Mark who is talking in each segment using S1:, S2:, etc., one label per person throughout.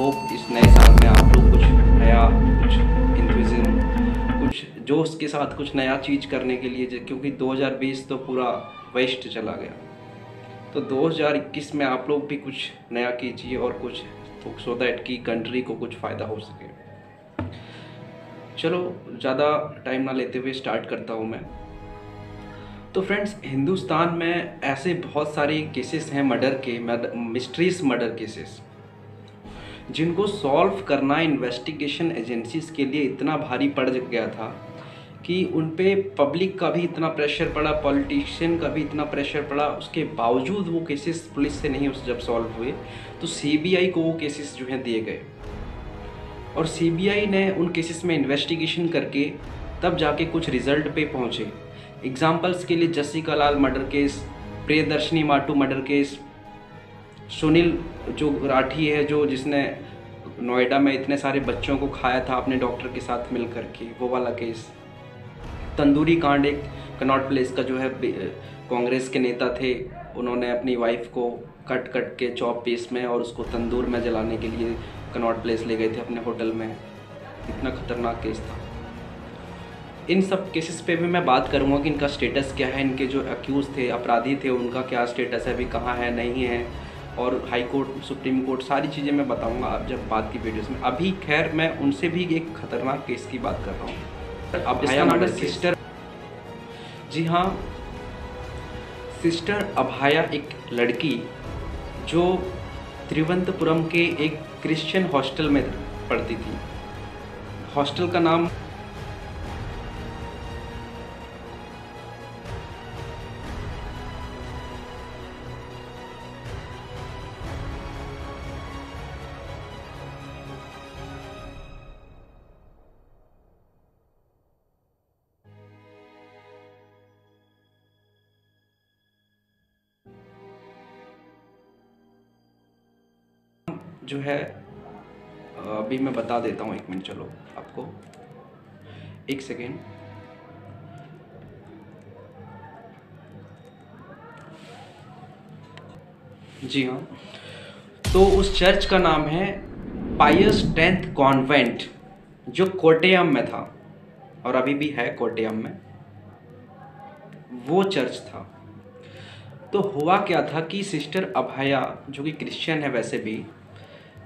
S1: Hope इस नए साल में आप लोग कुछ नया, कुछ इंथुजिज्म, कुछ जोश के साथ कुछ नया चीज़ करने के लिए, क्योंकि 2020 तो पूरा वेस्ट चला गया, तो 2021 में आप लोग भी कुछ नया कीजिए और कुछ, तो सो दैट कि कंट्री को कुछ फ़ायदा हो सके। चलो ज़्यादा टाइम ना लेते हुए स्टार्ट करता हूँ मैं। तो फ्रेंड्स, हिंदुस्तान में ऐसे बहुत सारे केसेस हैं मर्डर के, मिस्ट्रीज मर्डर केसेस, जिनको सॉल्व करना इन्वेस्टिगेशन एजेंसीज के लिए इतना भारी पड़ गया था कि उन पे पब्लिक का भी इतना प्रेशर पड़ा, पॉलिटिशियन का भी इतना प्रेशर पड़ा, उसके बावजूद वो केसेस पुलिस से नहीं जब सॉल्व हुए तो सीबीआई को वो केसेस जो हैं दिए गए, और सीबीआई ने उन केसेस में इन्वेस्टिगेशन करके तब जाके कुछ रिजल्ट पे पहुँचे। एग्जाम्पल्स के लिए Jessica Lal murder case, Priyadarshini Mattoo murder case, Sunil जो राठी है जो जिसने नोएडा में इतने सारे बच्चों को खाया था अपने डॉक्टर के साथ मिल करके, वो वाला केस, तंदूरी कांड, एक कनॉट प्लेस का जो है कांग्रेस के नेता थे, उन्होंने अपनी वाइफ को कट के चॉप पीस में और उसको तंदूर में जलाने के लिए कनॉट प्लेस ले गए थे अपने होटल में, इतना खतरनाक केस था। इन सब केसेस पे भी मैं बात करूँगा कि इनका स्टेटस क्या है, इनके जो अक्यूज़ थे, अपराधी थे, उनका क्या स्टेटस है, अभी कहाँ है, नहीं है, और हाई कोर्ट, सुप्रीम कोर्ट, सारी चीज़ें मैं बताऊँगा आप जब बात की वीडियोस में। अभी खैर मैं उनसे भी एक खतरनाक केस की बात कर रहा हूँ। अभया मर्डर सिस्टर, जी हाँ, सिस्टर अभया एक लड़की जो तिरुवनंतपुरम के एक क्रिश्चियन हॉस्टल में पढ़ती थी। हॉस्टल का नाम जो है, अभी मैं बता देता हूँ, 1 मिनट, चलो आपको 1 सेकेंड। जी हाँ, तो उस चर्च का नाम है पायस 10th कॉन्वेंट, जो कोट्टयम में था और अभी भी है कोट्टयम में, वो चर्च था। तो हुआ क्या था कि सिस्टर अभया, जो कि क्रिश्चियन है वैसे भी,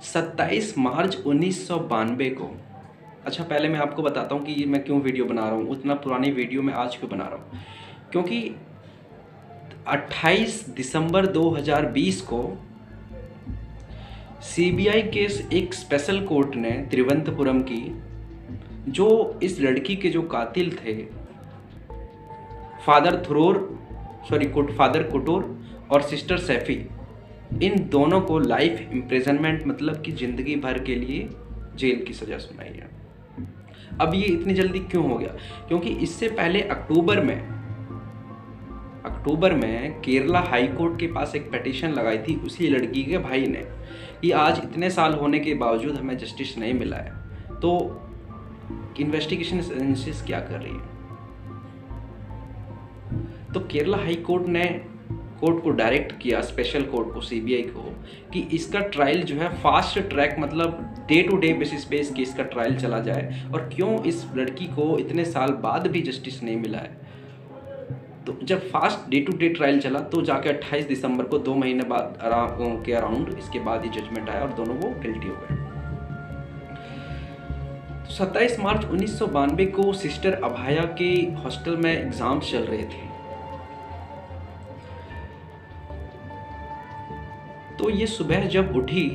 S1: 27 मार्च 1992 को, अच्छा पहले मैं आपको बताता हूँ कि ये मैं क्यों वीडियो बना रहा हूँ, उतना पुरानी वीडियो मैं आज क्यों बना रहा हूँ, क्योंकि 28 दिसंबर 2020 को सीबीआई के एक स्पेशल कोर्ट ने तिरुवनंतपुरम की, जो इस लड़की के जो कातिल थे फादर कुटोर और सिस्टर सैफी, इन दोनों को लाइफ इम्प्रिजनमेंट, मतलब कि ज़िंदगी भर के लिए जेल की सज़ा सुनाई है। अब ये इतनी जल्दी क्यों हो गया? क्योंकि इससे पहले अक्टूबर में केरला हाई कोर्ट के पास एक पिटीशन लगाई थी उसी लड़की के भाई ने कि आज इतने साल होने के बावजूद हमें जस्टिस नहीं मिला है, तो इन्वेस्टिगेशन एजेंसीज क्या कर रही है। तो केरला हाई कोर्ट ने कोर्ट को डायरेक्ट किया, स्पेशल कोर्ट को, सीबीआई को, कि इसका ट्रायल जो है फास्ट ट्रैक, मतलब डे टू डे बेसिस पे इस केस का ट्रायल चला जाए, और क्यों इस लड़की को इतने साल बाद भी जस्टिस नहीं मिला है। तो जब fast day to day trial चला तो जाके 28 दिसंबर को, 2 महीने बाद के अराउंड, इसके बाद ही जजमेंट आया और दोनों वो गिल्टी हो गए। 27 मार्च 1992 को सिस्टर अभया के हॉस्टल में एग्जाम्स चल रहे थे। तो ये सुबह जब उठी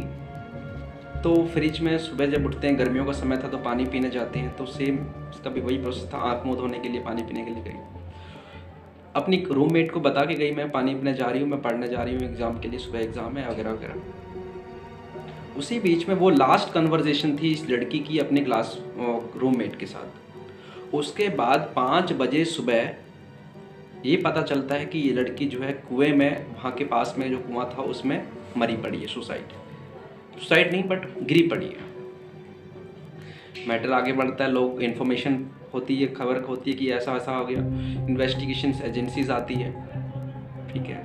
S1: तो फ्रिज में सुबह जब उठते हैं, गर्मियों का समय था तो पानी पीने जाते हैं, तो सेम इसका भी वही प्रोसेस था, आँख मुँह धोने के लिए पानी पीने के लिए गई, अपनी रूममेट को बता के गई मैं पानी पीने जा रही हूँ, मैं पढ़ने जा रही हूँ एग्ज़ाम के लिए, सुबह एग्ज़ाम है वगैरह वगैरह। उसी बीच में वो लास्ट कन्वर्जेशन थी इस लड़की की अपने क्लास रूममेट के साथ। उसके बाद 5 बजे सुबह ये पता चलता है कि ये लड़की जो है कुएं में, वहाँ के पास में जो कुआं था उसमें मरी पड़ी है, सुसाइड नहीं बट गिरी पड़ी है। मैटर आगे बढ़ता है, लोग इन्फॉर्मेशन होती है, खबर होती है कि ऐसा ऐसा हो गया, इन्वेस्टिगेशन एजेंसीज आती है, ठीक है।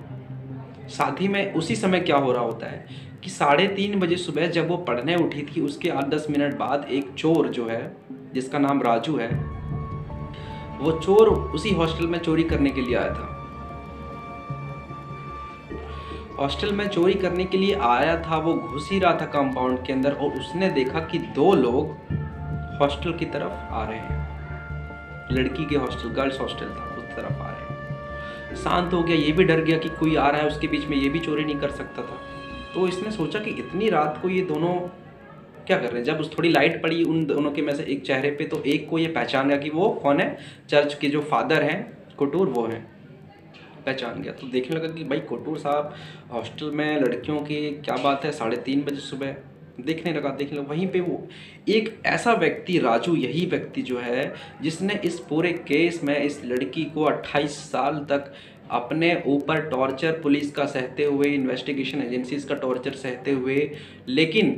S1: साथ ही में उसी समय क्या हो रहा होता है कि 3:30 बजे सुबह जब वो पढ़ने उठी थी, उसके 8-10 मिनट बाद एक चोर जो है, जिसका नाम राजू है, वो चोर उसी हॉस्टल में चोरी करने के लिए आया था। हॉस्टल में चोरी करने के लिए आया था, वो घुस ही रहा था कंपाउंड के अंदर और उसने देखा कि 2 लोग हॉस्टल की तरफ आ रहे हैं। लड़की के हॉस्टल, गर्ल्स हॉस्टल था, उस तरफ आ रहे हैं। शांत हो गया, ये भी डर गया कि कोई आ रहा है उसके बीच में, ये भी चोरी नहीं कर सकता था। तो इसने सोचा कि इतनी रात को ये दोनों क्या कर रहे हैं। जब उस थोड़ी लाइट पड़ी उन दोनों के में से एक चेहरे पे, तो एक को ये पहचान गया कि वो कौन है, चर्च के जो फादर हैं कोटूर, वो हैं। पहचान गया तो देखने लगा कि भाई कोटूर साहब हॉस्टल में लड़कियों की क्या बात है, 3:30 बजे सुबह। देखने लगा वहीं पे वो एक ऐसा व्यक्ति राजू, यही व्यक्ति जो है जिसने इस पूरे केस में इस लड़की को 28 साल तक अपने ऊपर टॉर्चर पुलिस का सहते हुए, इन्वेस्टिगेशन एजेंसीज का टॉर्चर सहते हुए, लेकिन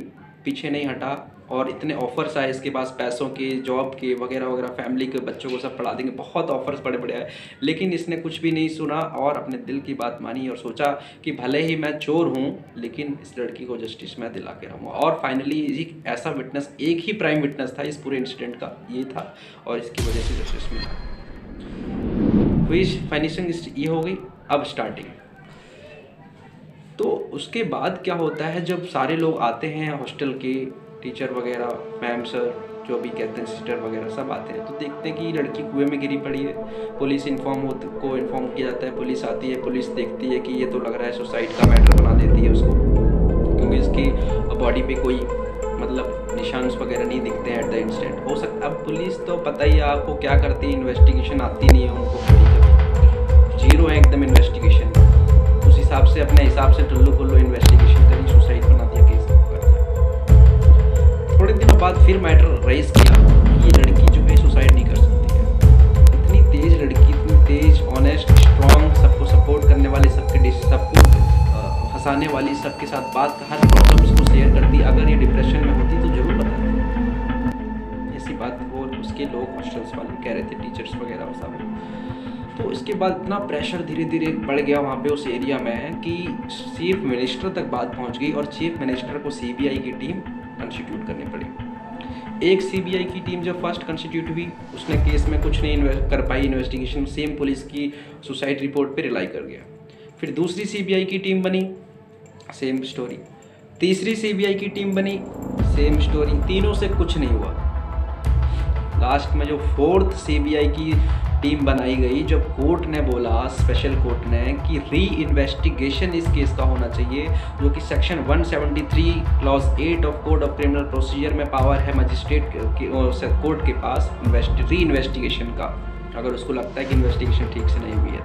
S1: पीछे नहीं हटा। और इतने ऑफर्स आए इसके पास, पैसों के, जॉब के वगैरह वगैरह, फैमिली के बच्चों को सब पढ़ा देंगे, बहुत ऑफर्स बड़े बड़े आए, लेकिन इसने कुछ भी नहीं सुना और अपने दिल की बात मानी और सोचा कि भले ही मैं चोर हूँ लेकिन इस लड़की को जस्टिस मैं दिला के रहूँगा। और फाइनली एक ऐसा विटनेस, एक ही प्राइम विटनेस था इस पूरे इंसिडेंट का, ये था, और इसकी वजह से जस्टिस मिला। हुई फाइनिशिंग ये हो गई। अब स्टार्टिंग, तो उसके बाद क्या होता है, जब सारे लोग आते हैं हॉस्टल के, टीचर वगैरह, मैम सर जो भी कहते हैं, सिस्टर वगैरह सब आते हैं, तो देखते हैं कि लड़की कुएं में गिरी पड़ी है। पुलिस इन्फॉर्म किया जाता है, पुलिस आती है, पुलिस देखती है कि ये तो लग रहा है सुसाइड का मैटर बना देती है उसको, क्योंकि इसकी बॉडी पे कोई मतलब निशान वगैरह नहीं दिखते हैं एट द इंस्टेंट। हो सकता, अब पुलिस तो पता ही है आपको क्या करती है, इन्वेस्टिगेशन आती नहीं है उनको, जीरो है एकदम इन्वेस्टिगेशन। उस हिसाब से अपने हिसाब से टुल्लू इन्वेस्टिगेशन करी, सुसाइड बना दिया केस कर दिया। थोड़े दिनों बाद फिर मैटर रेज किया कि ये लड़की जो है सुसाइड नहीं कर सकती है। इतनी तेज लड़की, इतनी तेज, ऑनेस्ट, स्ट्रॉन्ग, सबको सपोर्ट करने वाली, सबको हंसाने वाली, सबके साथ बात, हर प्रॉब्लम्स को शेयर करती। अगर ये डिप्रेशन में होती तो जरूर बताती। ऐसी बात वो उसके लोग हॉस्टल्स वाले कह रहे थे, टीचर्स वगैरह सब। तो इसके बाद इतना प्रेशर धीरे धीरे बढ़ गया वहाँ पे उस एरिया में कि चीफ मिनिस्टर तक बात पहुँच गई और चीफ मिनिस्टर को सीबीआई की टीम कंस्टिट्यूट करनी पड़ी। एक सीबीआई की टीम जब फर्स्ट कंस्टिट्यूट हुई, उसने केस में कुछ नहीं कर पाई इन्वेस्टिगेशन, सेम पुलिस की सुसाइड रिपोर्ट पे रिलाई कर गया। फिर दूसरी सीबीआई की टीम बनी, सेम स्टोरी। तीसरी सीबीआई की टीम बनी, सेम स्टोरी। तीनों से कुछ नहीं हुआ। लास्ट में जो फोर्थ सीबीआई की टीम बनाई गई, जब कोर्ट ने बोला, स्पेशल कोर्ट ने, कि री इन्वेस्टिगेशन इस केस का होना चाहिए, जो कि section 173 clause 8 of code of criminal procedure में पावर है मजिस्ट्रेट कोर्ट के पास री इन्वेस्टिगेशन का, अगर उसको लगता है कि इन्वेस्टिगेशन ठीक से नहीं हुई है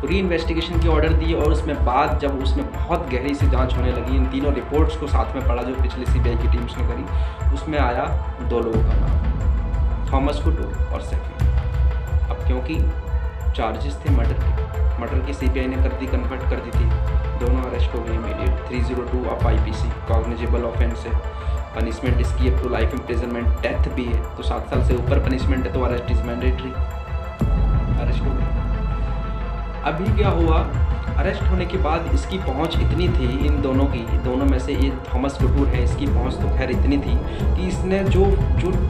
S1: तो री इन्वेस्टिगेशन की ऑर्डर दिए। और उसमें बाद जब उसमें बहुत गहरी से जांच होने लगी, इन तीनों रिपोर्ट्स को साथ में पढ़ा जो पिछली सीबीआई की टीम्स ने करी, उसमें आया 2 लोगों का नाम, थॉमस कुटूर और सैफी। अब क्योंकि चार्जेस थे मर्डर की सीबीआई ने कन्वर्ट कर दी थी, दोनों अरेस्ट हो गए immediate. 302 of IPC cognizable offence है, पनिशमेंट इसकी up to life imprisonment, death भी है, तो 7 साल से ऊपर पनिशमेंट है, तो अरेस्ट इज मैंडेटरी। अरेस्ट हो गए। अभी क्या हुआ, अरेस्ट होने के बाद इसकी पहुंच इतनी थी इन दोनों की, दोनों में से ये थॉमस कुटूर है, इसकी पहुंच तो खैर इतनी थी कि इसने जो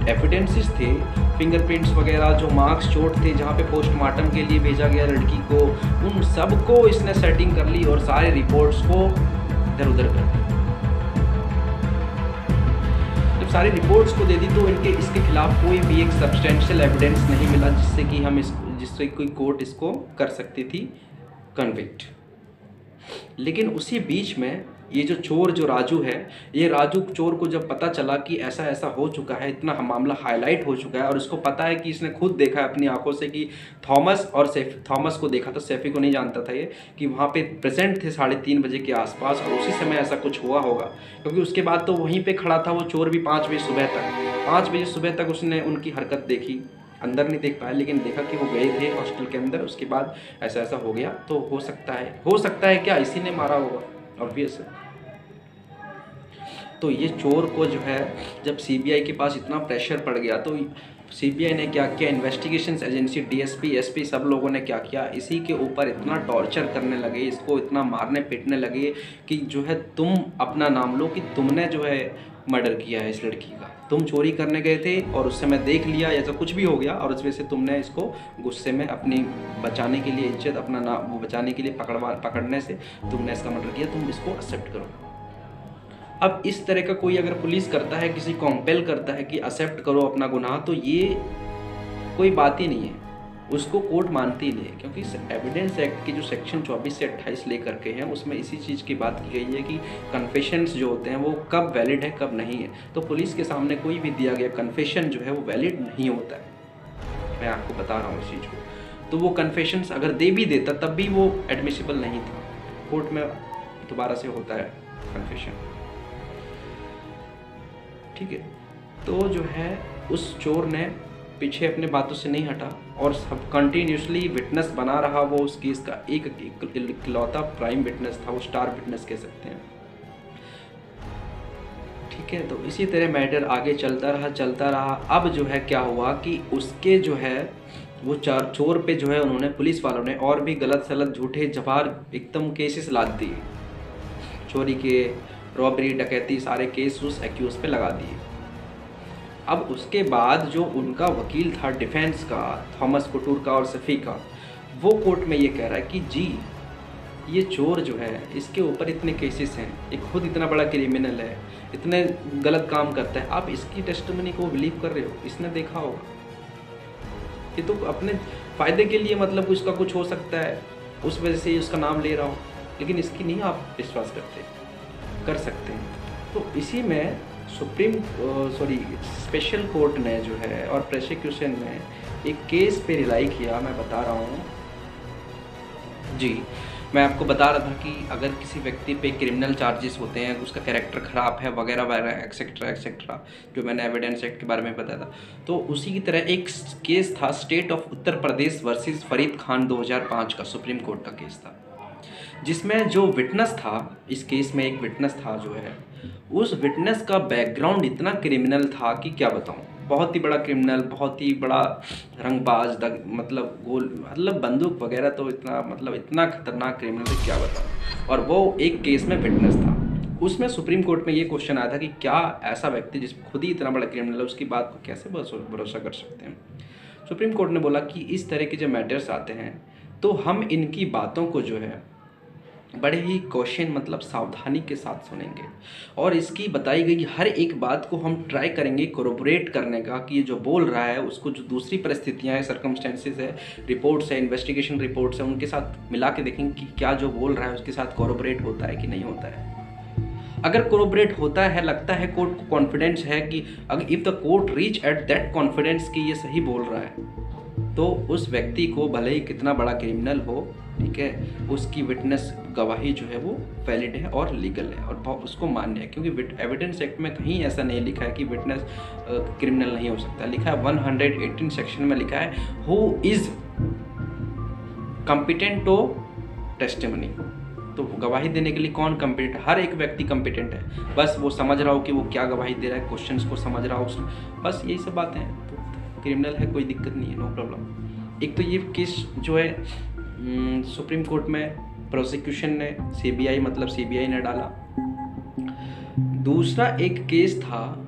S1: एविडेंसेस थे, फिंगरप्रिंट्स वगैरह, जो मार्क्स चोट थे जहाँ पे पोस्टमार्टम के लिए भेजा गया लड़की को, उन सब को इसने सेटिंग कर ली और सारे रिपोर्ट्स को इधर उधर कर दी। जब सारी रिपोर्ट्स को दे दी तो इसके खिलाफ कोई भी एक सब्सटेंशियल एविडेंस नहीं मिला जिससे कोई कोर्ट इसको कर सकती थी कन्विक्ट। लेकिन उसी बीच में ये जो चोर जो राजू है, ये राजू चोर को जब पता चला कि ऐसा ऐसा हो चुका है, इतना मामला हाईलाइट हो चुका है, और इसको पता है कि इसने खुद देखा है अपनी आंखों से कि थॉमस को देखा था, सैफी को नहीं जानता था ये, कि वहाँ पे प्रेजेंट थे 3:30 बजे के आसपास, और उसी समय ऐसा कुछ हुआ होगा, क्योंकि उसके बाद तो वहीं पे खड़ा था वो चोर भी 5 बजे सुबह तक उसने उनकी हरकत देखी। अंदर नहीं देख पाया, लेकिन देखा कि वो गए थे हॉस्टल के अंदर, उसके बाद ऐसा ऐसा हो गया। तो हो सकता है क्या इसी ने मारा होगा, ऑब्वियस है। तो ये चोर को जो है, जब सीबीआई के पास इतना प्रेशर पड़ गया, तो सीबीआई ने क्या किया, इन्वेस्टिगेशंस एजेंसी डीएसपी एसपी सब लोगों ने क्या किया, इसी के ऊपर इतना टॉर्चर करने लगे, इसको इतना मारने पीटने लगे कि जो है तुम अपना नाम लो कि तुमने जो है मर्डर किया है इस लड़की का, तुम चोरी करने गए थे और उससे मैं देख लिया ऐसा कुछ भी हो गया और उस वजह से तुमने इसको गुस्से में अपनी बचाने के लिए इज्जत अपना नाम वो बचाने के लिए पकड़ने से तुमने इसका मर्डर किया, तुम इसको एक्सेप्ट करो। अब इस तरह का कोई अगर पुलिस करता है, किसी कॉम्पेल करता है कि एक्सेप्ट करो अपना गुनाह, तो ये कोई बात ही नहीं है, उसको कोर्ट मानती ही नहीं है। क्योंकि एविडेंस एक्ट के जो सेक्शन 24 से 28 लेकर के हैं उसमें इसी चीज़ की बात की गई है कि कन्फेशंस जो होते हैं वो कब वैलिड है कब नहीं है। तो पुलिस के सामने कोई भी दिया गया कन्फेशन जो है वो वैलिड नहीं होता है, मैं आपको बता रहा हूँ इस चीज़ को। तो वो कन्फेशंस अगर दे भी देता तब भी वो एडमिसिबल नहीं था, कोर्ट में दोबारा से होता है कन्फेशन, ठीक है। तो जो है उस चोर ने पीछे अपने बातों से नहीं हटा और सब कंटिन्यूसली विटनेस बना रहा, वो उस केस का एक इकलौता प्राइम विटनेस था, वो स्टार विटनेस कह सकते हैं, ठीक है। तो इसी तरह मैटर आगे चलता रहा। अब जो है क्या हुआ कि उसके जो है वो चोर पे जो है उन्होंने पुलिस वालों ने और भी गलत सलत झूठे जवार एकदम केसेस लाद दिए, चोरी के, रॉबरी, डकैती, सारे केस उस एक्यूज पे लगा दिए। अब उसके बाद जो उनका वकील था डिफेंस का, थॉमस कुटूर का और सफ़ी का, वो कोर्ट में ये कह रहा है कि जी ये चोर जो है इसके ऊपर इतने केसेस हैं, ये खुद इतना बड़ा क्रिमिनल है, इतने गलत काम करता है, आप इसकी टेस्टिमनी को बिलीव कर रहे हो, इसने देखा होगा, ये तो अपने फ़ायदे के लिए मतलब उसका कुछ हो सकता है उस वजह से उसका नाम ले रहा हो, लेकिन इसकी नहीं आप विश्वास कर सकते हैं। तो इसी में स्पेशल कोर्ट ने जो है और प्रोसिक्यूशन ने एक केस पे रिलाई किया, मैं बता रहा हूँ जी, मैं आपको बता रहा था कि अगर किसी व्यक्ति पे क्रिमिनल चार्जेस होते हैं, उसका कैरेक्टर ख़राब है वगैरह वगैरह एक्सेट्रा एक्सेट्रा, जो मैंने एविडेंस एक्ट के बारे में बताया था, तो उसी की तरह एक केस था state of Uttar Pradesh versus Farid Khan 2005 का सुप्रीम कोर्ट का केस था, जिसमें जो विटनेस था इस केस में, एक विटनेस था जो है, उस विटनेस का बैकग्राउंड इतना क्रिमिनल था कि क्या बताऊं, बहुत ही बड़ा क्रिमिनल, बहुत ही बड़ा रंगबाज, मतलब बंदूक वगैरह, तो इतना खतरनाक क्रिमिनल है क्या बताऊं। और वो एक केस में विटनेस था, उसमें सुप्रीम कोर्ट में ये क्वेश्चन आया था कि क्या ऐसा व्यक्ति जिस खुद ही इतना बड़ा क्रिमिनल है उसकी बात को कैसे भरोसा कर सकते हैं। सुप्रीम कोर्ट ने बोला कि इस तरह के जब मैटर्स आते हैं तो हम इनकी बातों को जो है बड़े ही कॉशन सावधानी के साथ सुनेंगे और इसकी बताई गई हर एक बात को हम ट्राई करेंगे कोरोबोरेट करने का कि ये जो बोल रहा है उसको जो दूसरी परिस्थितियां हैं, सर्कमस्टेंसेस है, रिपोर्ट्स है, इन्वेस्टिगेशन रिपोर्ट्स है, उनके साथ मिला के देखेंगे कि क्या जो बोल रहा है उसके साथ कोरोबोरेट होता है कि नहीं होता है। अगर कोरोबोरेट होता है, लगता है कोर्ट को कॉन्फिडेंस है कि अगर if the court reach at that confidence कि ये सही बोल रहा है, तो उस व्यक्ति को भले ही कितना बड़ा क्रिमिनल हो, ठीक है, उसकी विटनेस गवाही जो है वो वैलिड है और लीगल है और उसको मान्य है। क्योंकि एविडेंस एक्ट में कहीं ऐसा नहीं लिखा है कि विटनेस क्रिमिनल नहीं हो सकता, लिखा है 118 सेक्शन में लिखा है who is competent to testimony, तो गवाही देने के लिए कौन कॉम्पिटेंट है, हर एक व्यक्ति कॉम्पिटेंट है, बस वो समझ रहा हो कि वो क्या गवाही दे रहा है, क्वेश्चंस को समझ रहा हो उसने, बस यही सब बातें हैं। तो क्रिमिनल है, कोई दिक्कत नहीं है, नो प्रॉब्लम। एक तो ये केस जो है सुप्रीम कोर्ट में प्रोसिक्यूशन ने सीबीआई ने डाला। दूसरा एक केस था,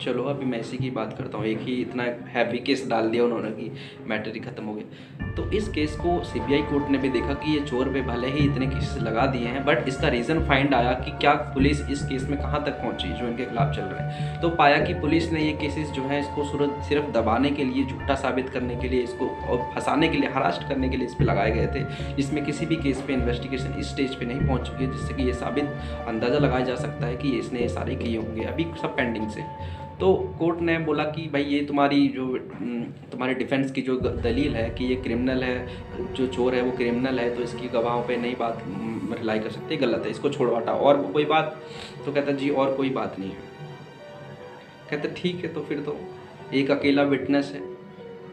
S1: चलो अभी मैं इसी की बात करता हूँ, एक ही इतना हैवी केस डाल दिया उन्होंने कि मैटर ही ख़त्म हो गया। तो इस केस को सीबीआई कोर्ट ने भी देखा कि ये चोर पे भले ही इतने केसेस लगा दिए हैं, बट इसका रीज़न फाइंड आया कि क्या पुलिस इस केस में कहाँ तक पहुँची जो इनके खिलाफ चल रहा है। तो पाया कि पुलिस ने ये केसेस जो है इसको सिर्फ दबाने के लिए, झूठा साबित करने के लिए, इसको और फंसाने के लिए, हरास्ट करने के लिए इस पर लगाए गए थे। इसमें किसी भी केस पे इन्वेस्टिगेशन इस स्टेज पे नहीं पहुँच चुकी है जिससे कि ये साबित अंदाज़ा लगाया जा सकता है कि इसने ये सारे किए होंगे, अभी सब पेंडिंग से। तो कोर्ट ने बोला कि भाई ये तुम्हारी डिफेंस की जो दलील है कि ये क्रिमिनल है, जो चोर है वो क्रिमिनल है, तो इसकी गवाहों पे नहीं बात रिलाई कर सकते, गलत है, इसको छोड़ो हटाओ। और कोई बात, तो कहता जी और कोई बात नहीं है। कहते ठीक है, तो फिर तो एक अकेला विटनेस है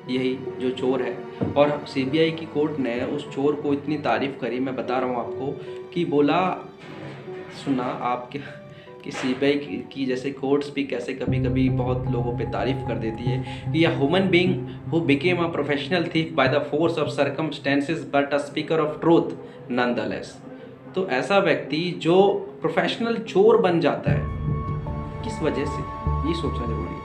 S1: यही जो चोर है। और सीबीआई की कोर्ट ने उस चोर को इतनी तारीफ़ करी, मैं बता रहा हूँ आपको, कि बोला सुना आपके कि सीबीआई की जैसे कोर्ट्स भी कैसे कभी कभी बहुत लोगों पे तारीफ कर देती है कि a human being who became a professional thief by the force of circumstances but a speaker of truth nonetheless. तो ऐसा व्यक्ति जो प्रोफेशनल चोर बन जाता है किस वजह से, ये सोचना जरूरी है।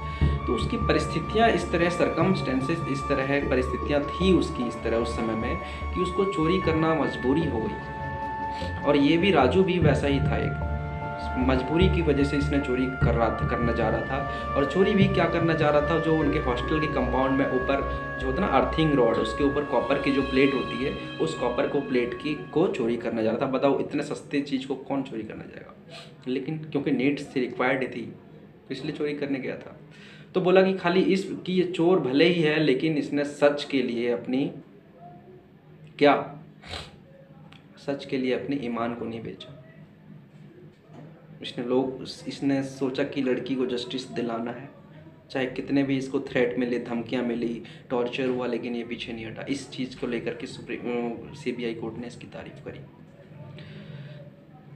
S1: तो उसकी परिस्थितियाँ इस तरह, सर्कमस्टेंसेस इस तरह परिस्थितियाँ थी उसकी इस तरह उस समय में कि उसको चोरी करना मजबूरी हो गई। और ये भी राजू भी वैसा ही था, एक मजबूरी की वजह से इसने चोरी करना जा रहा था। और चोरी भी क्या करना जा रहा था, जो उनके हॉस्टल के कंपाउंड में ऊपर जो होता ना अर्थिंग रॉड, उसके ऊपर कॉपर की जो प्लेट होती है, उस कॉपर को प्लेट की को चोरी करना जा रहा था। बताओ इतने सस्ते चीज़ को कौन चोरी करना जाएगा, लेकिन क्योंकि नीड से रिक्वायर्ड थी तो इसलिए चोरी करने गया था। तो बोला कि खाली कि ये चोर भले ही है लेकिन इसने सच के लिए अपनी ईमान को नहीं बेचा। इसने सोचा कि लड़की को जस्टिस दिलाना है, चाहे कितने भी इसको थ्रेट मिले, धमकियां मिली, टॉर्चर हुआ, लेकिन ये पीछे नहीं हटा। इस चीज़ को लेकर के सीबीआई कोर्ट ने इसकी तारीफ करी।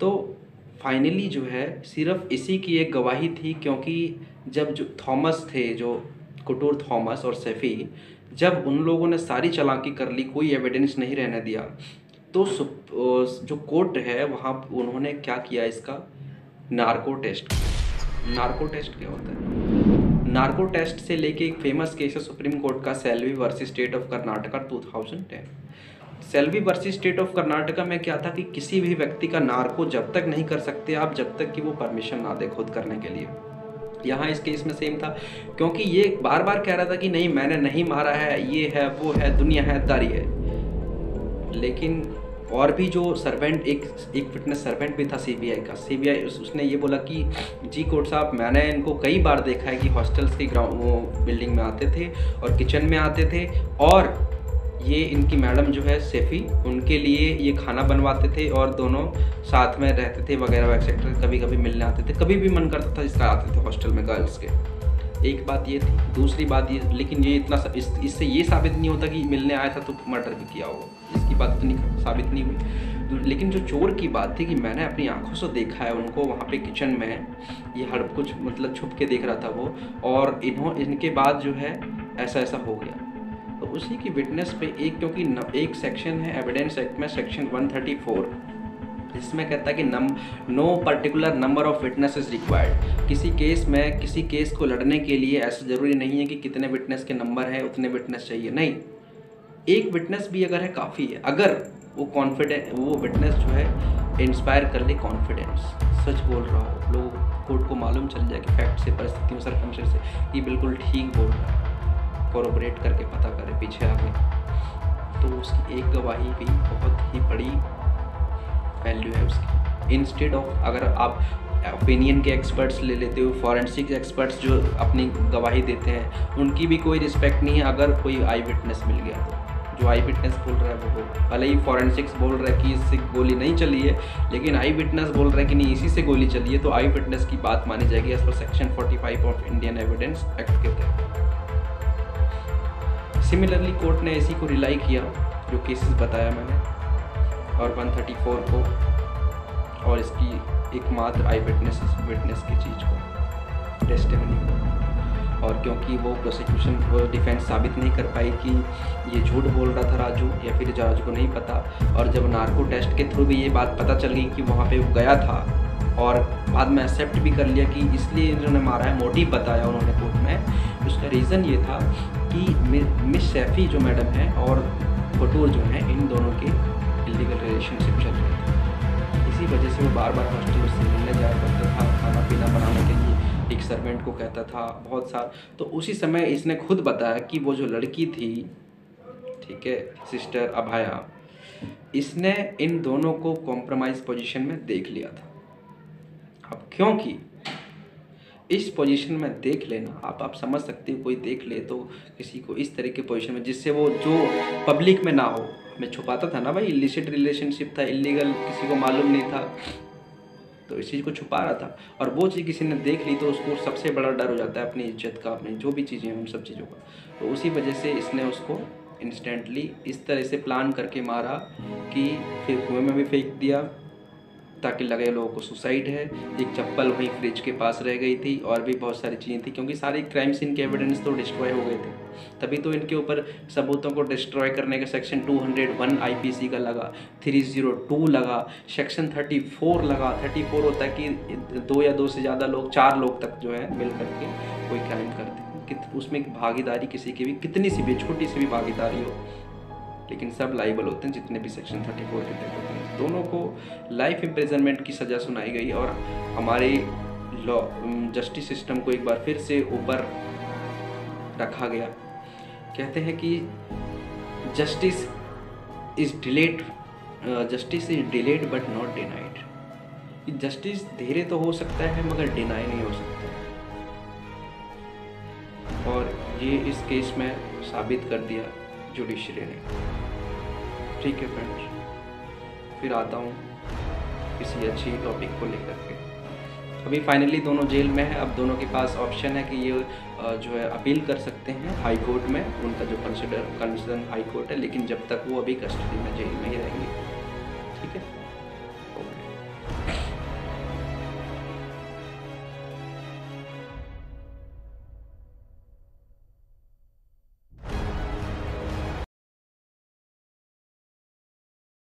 S1: तो फाइनली जो है सिर्फ इसी की एक गवाही थी, क्योंकि जब जो थॉमस थे, जो कुटूर थॉमस और सैफी, जब उन लोगों ने सारी चालाकी कर ली, कोई एविडेंस नहीं रहने दिया, तो जो कोर्ट है वहाँ उन्होंने क्या किया, इसका नार्को टेस्ट क्या होता है? नार्को टेस्ट से लेके एक फेमस केस है सुप्रीम कोर्ट का, Selvi versus state of Karnataka 2010। Selvi versus state of Karnataka में क्या था कि किसी भी व्यक्ति का नार्को जब तक नहीं कर सकते आप, जब तक कि वो परमिशन ना दे खुद करने के लिए। यहाँ इस केस में सेम था, क्योंकि ये बार बार कह रहा था कि नहीं मैंने नहीं मारा है, ये है वो है, दुनिया है दारी है। लेकिन और भी जो सर्वेंट, एक फिटनेस सर्वेंट भी था सीबीआई का, सीबीआई उसने ये बोला कि जी कोर्ट साहब, मैंने इनको कई बार देखा है कि हॉस्टल्स के बिल्डिंग में आते थे और किचन में आते थे, और ये इनकी मैडम जो है सैफी, उनके लिए ये खाना बनवाते थे और दोनों साथ में रहते थे वगैरह एक्सेट्रा। कभी कभी मिलने आते थे, कभी भी मन करता था इसका आते थे हॉस्टल में गर्ल्स के। एक बात ये थी। दूसरी बात ये, लेकिन ये इतना इससे ये साबित नहीं होता कि मिलने आया था तो मर्डर भी किया होगा, इसकी बात तो नहीं साबित नहीं हुई। लेकिन जो चोर की बात थी कि मैंने अपनी आंखों से देखा है उनको वहाँ पे किचन में, ये हर कुछ मतलब छुप के देख रहा था वो, और इनके बाद जो है ऐसा ऐसा हो गया। तो उसी की विटनेस पे क्योंकि एक सेक्शन है एविडेंस एक्ट में, सेक्शन 134, जिसमें कहता है कि no particular number of witness is required. किसी केस में, किसी केस को लड़ने के लिए ऐसा ज़रूरी नहीं है कि कितने विटनेस के नंबर है उतने विटनेस चाहिए, नहीं, एक विटनेस भी अगर है काफ़ी है, अगर वो विटनेस जो है इंस्पायर कर ले कॉन्फिडेंस, सच बोल रहा हो, लोग कोर्ट को मालूम चल जाए कि फैक्ट से, परिस्थितियों, सरकमस्टेंस से ये बिल्कुल ठीक बोल रहा है, कोरोबरेट करके पता करे पीछे आगे, तो उसकी एक गवाही भी बहुत ही बड़ी वैल्यू है उसकी। इंस्टेड ऑफ अगर आप ओपिनियन के एक्सपर्ट्स ले लेते हो, फॉरेंसिक एक्सपर्ट्स जो अपनी गवाही देते हैं, उनकी भी कोई रिस्पेक्ट नहीं है अगर कोई आई विटनेस मिल गया तो। जो आई विटनेस बोल रहा है वो, भले ही फॉरेंसिक्स बोल रहा है कि इससे गोली नहीं चली है, लेकिन आई विटनेस बोल रहा है कि नहीं इसी से गोली चली है, तो आई विटनेस की बात मानी जाएगी एज पर section 45 of Indian Evidence Act के तहत। सिमिलरली कोर्ट ने इसी को रिलाई किया जो केसेस बताया मैंने, और 134 को, और इसकी एकमात्र आई विटनेस की चीज़ को, टेस्टिमनी को। और क्योंकि वो प्रोसिक्यूशन डिफेंस साबित नहीं कर पाई कि ये झूठ बोल रहा था राजू, या फिर राजू को नहीं पता, और जब नार्को टेस्ट के थ्रू भी ये बात पता चल गई कि वहाँ पे वो गया था, और बाद में एक्सेप्ट भी कर लिया कि इसलिए इन्होंने मारा है, मोटिव बताया उन्होंने कोर्ट में। उसका रीज़न ये था कि मिस सैफी जो मैडम है और कटूर जो है, इन दोनों के इलीगल रिलेशनशिप चल रहे थे। इसी वजह से वो बार बार हॉस्टल से मिलने जाया करता था, खाना पीना बनाने के लिए एक सर्वेंट को कहता था बहुत सारा। तो उसी समय इसने खुद बताया कि वो जो लड़की थी, ठीक है, सिस्टर अभाया, इसने इन दोनों को कॉम्प्रोमाइज़ पोजीशन में देख लिया था। अब क्योंकि इस पोजीशन में देख लेना, आप समझ सकते हो, कोई देख ले तो किसी को इस तरह के पोजीशन में, जिससे वो जो पब्लिक में ना हो, मैं छुपाता था ना भाई, इलिसिट रिलेशनशिप था, इलीगल, किसी को मालूम नहीं था, तो इस चीज़ को छुपा रहा था। और वो चीज़ किसी ने देख ली तो उसको सबसे बड़ा डर हो जाता है अपनी इज्जत का, अपनी जो भी चीज़ें हैं उन सब चीज़ों का। तो उसी वजह से इसने उसको इंस्टेंटली इस तरह से प्लान करके मारा कि फिर कुएं में भी फेंक दिया, ताकि लगे लोगों को सुसाइड है। एक चप्पल वहीं फ्रिज के पास रह गई थी और भी बहुत सारी चीज़ें थी, क्योंकि सारी क्राइम सीन के एविडेंस तो डिस्ट्रॉय हो गए थे। तभी तो इनके ऊपर सबूतों को डिस्ट्रॉय करने का सेक्शन 201 आईपीसी का लगा, 302 लगा, सेक्शन 34 लगा। 34 होता है कि 2 या 2 से ज़्यादा लोग, 4 लोग तक जो है मिल करके कोई क्राइम करते हैं, उसमें भागीदारी किसी की भी, कितनी सी भी छोटी सी भी भागीदारी हो, लेकिन सब लाइबल होते हैं जितने भी सेक्शन 34 के तहत होते हैं। दोनों को लाइफ इम्प्रिजनमेंट की सज़ा सुनाई गई और हमारे लॉ जस्टिस सिस्टम को एक बार फिर से ऊपर रखा गया। कहते हैं कि justice is delayed but not denied. Justice धीरे तो हो सकता है मगर डिनाई नहीं हो सकता, और ये इस केस में साबित कर दिया जुडिशरी ने। ठीक है फ्रेंड्स, फिर आता हूँ किसी अच्छी टॉपिक को लेकर के। अभी फाइनली दोनों जेल में है। अब दोनों के पास ऑप्शन है कि ये जो है अपील कर सकते हैं हाई कोर्ट में, उनका जो कंसर्न हाई कोर्ट है, लेकिन जब तक वो अभी कस्टडी में जेल में ही रहेंगे।